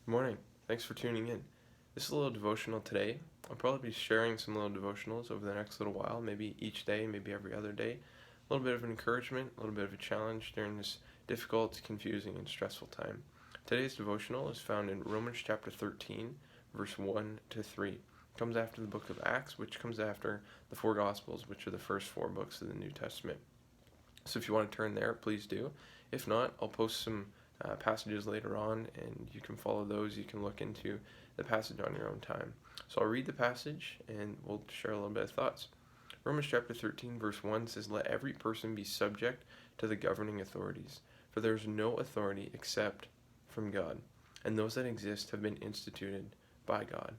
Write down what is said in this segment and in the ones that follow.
Good morning. Thanks for tuning in. This is a little devotional today. I'll probably be sharing some little devotionals over the next little while, maybe each day, maybe every other day. A little bit of an encouragement, a little bit of a challenge during this difficult, confusing, and stressful time. Today's devotional is found in Romans chapter 13, verse 1 to 3. It comes after the book of Acts, which comes after the four Gospels, which are the first four books of the New Testament. So if you want to turn there, please do. If not, I'll post some passages later on, and you can follow those. You can look into the passage on your own time. So I'll read the passage, and we'll share a little bit of thoughts. Romans chapter 13, verse 1 says, "Let every person be subject to the governing authorities, for there is no authority except from God, and those that exist have been instituted by God.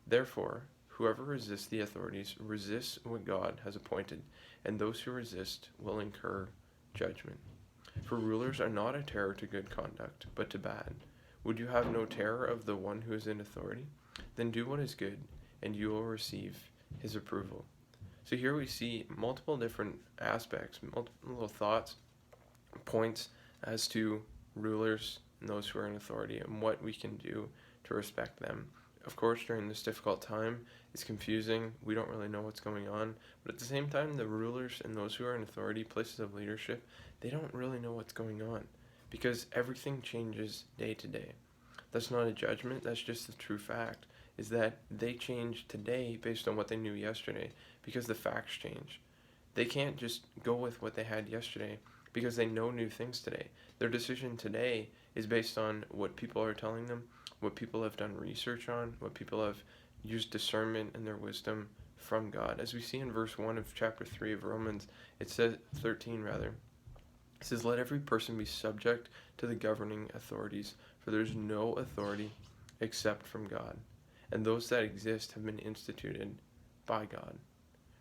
Therefore, whoever resists the authorities resists what God has appointed, and those who resist will incur judgment. For rulers are not a terror to good conduct, but to bad. Would you have no terror of the one who is in authority? Then do what is good, and you will receive his approval." So here we see multiple different aspects, multiple little thoughts, points as to rulers and those who are in authority and what we can do to respect them. Of course, during this difficult time, it's confusing. We don't really know what's going on. But at the same time, the rulers and those who are in authority, places of leadership, they don't really know what's going on because everything changes day to day. That's not a judgment. That's just the true fact, is that they change today based on what they knew yesterday because the facts change. They can't just go with what they had yesterday because they know new things today. Their decision today is based on what people are telling them, what people have done research on, what people have used discernment and their wisdom from God. As we see in verse 1 of chapter 3 of Romans, it says, 13 rather, it says, "Let every person be subject to the governing authorities, for there is no authority except from God, and those that exist have been instituted by God."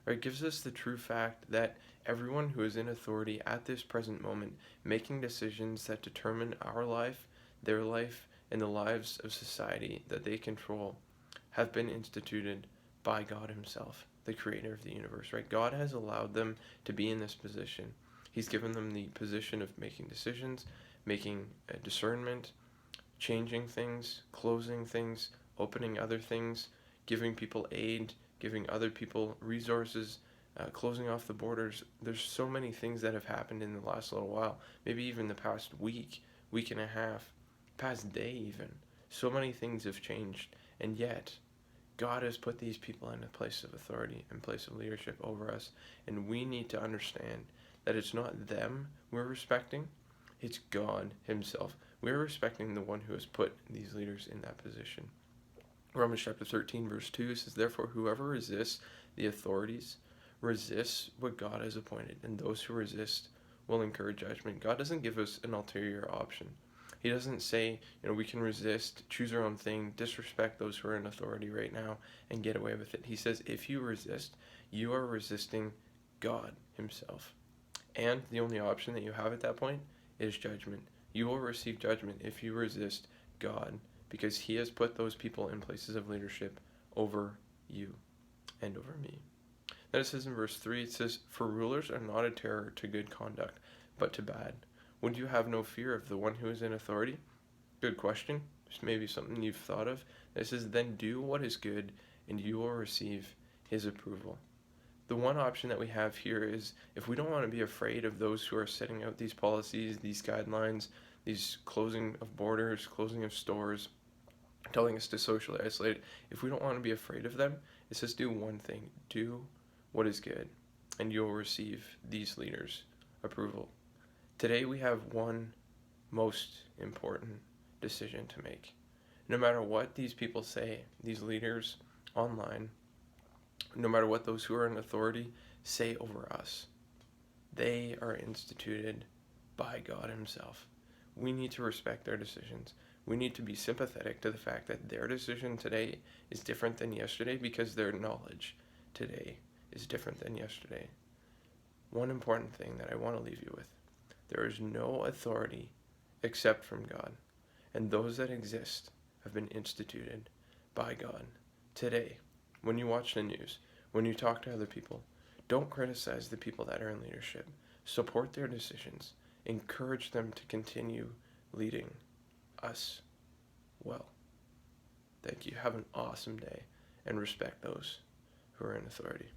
It gives us the true fact that everyone who is in authority at this present moment, making decisions that determine our life, their life, and the lives of society that they control, have been instituted by God himself, the creator of the universe, right? God has allowed them to be in this position. He's given them the position of making decisions, making a discernment, changing things, closing things, opening other things, giving people aid, giving other people resources, closing off the borders. There's so many things that have happened in the last little while, maybe even the past week, week and a half, past day even. So many things have changed, and yet God has put these people in a place of authority and place of leadership over us, and we need to understand that it's not them we're respecting, it's God himself. We're respecting the one who has put these leaders in that position. Romans chapter 13 verse 2 says, "Therefore whoever resists the authorities resists what God has appointed, and those who resist will incur judgment." God doesn't give us an ulterior option. He doesn't say, we can resist, choose our own thing, disrespect those who are in authority right now, and get away with it. He says, if you resist, you are resisting God himself. And the only option that you have at that point is judgment. You will receive judgment if you resist God, because he has put those people in places of leadership over you and over me. Then it says in verse 3, it says, "For rulers are not a terror to good conduct, but to bad. Would you have no fear of the one who is in authority?" Good question. It's maybe something you've thought of. It says, "Then do what is good, and you will receive his approval." The one option that we have here is, if we don't want to be afraid of those who are setting out these policies, these guidelines, these closing of borders, closing of stores, telling us to socially isolate, if we don't want to be afraid of them, it says do one thing: do what is good, and you'll receive these leaders' approval. Today we have one most important decision to make. No matter what these people say, these leaders online, no matter what those who are in authority say over us, they are instituted by God himself. We need to respect their decisions. We need to be sympathetic to the fact that their decision today is different than yesterday because their knowledge today is different than yesterday. One important thing that I want to leave you with: there is no authority except from God, and those that exist have been instituted by God. Today, when you watch the news, when you talk to other people, don't criticize the people that are in leadership. Support their decisions. Encourage them to continue leading us well. Thank you. Have an awesome day and respect those who are in authority.